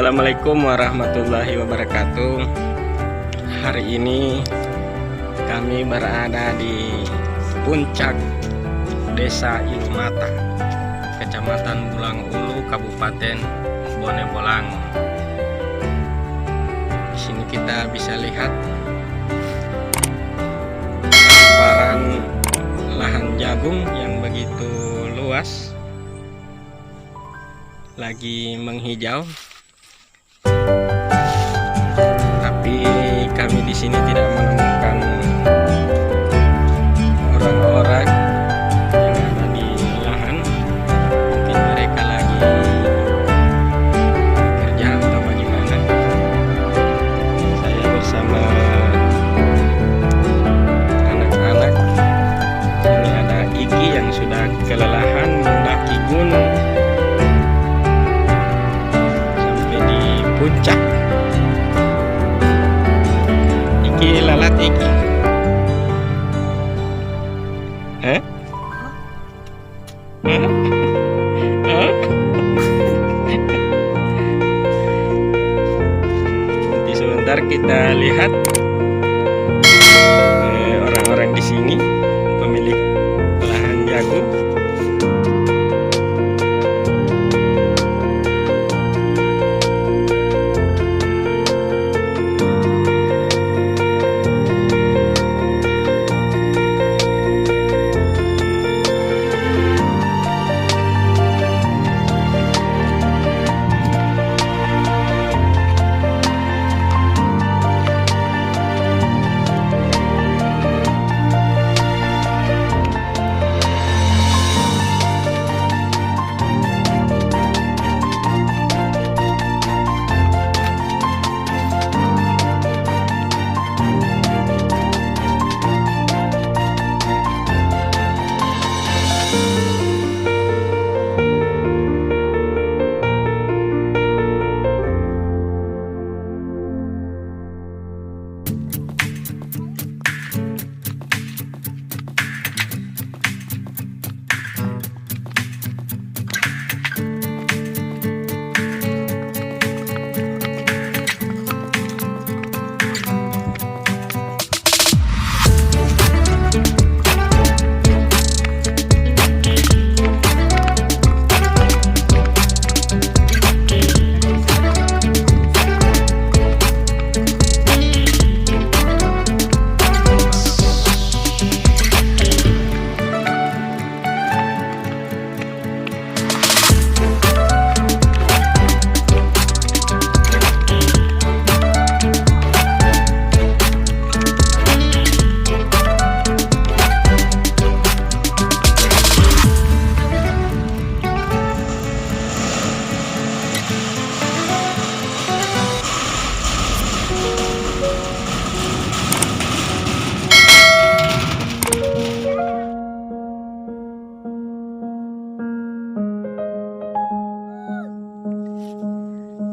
Assalamualaikum warahmatullahi wabarakatuh. Hari ini kami berada di puncak Desa Ilumata, Kecamatan Bulang Ulu, Kabupaten Bone Bolango. Di sini kita bisa lihat hamparan lahan jagung yang begitu luas, lagi menghijau. Tapi kami di sini tidak menemukan orang-orang yang ada di lahan. Mungkin mereka lagi kerja atau bagaimana. Saya bersama anak-anak. Ini ada Iki yang sudah kelelahan mendaki gunung sampai di puncak. Iki lalat Iki. Hah? Hah? Hah? Nanti sebentar kita lihat orang-orang di sini, pemilik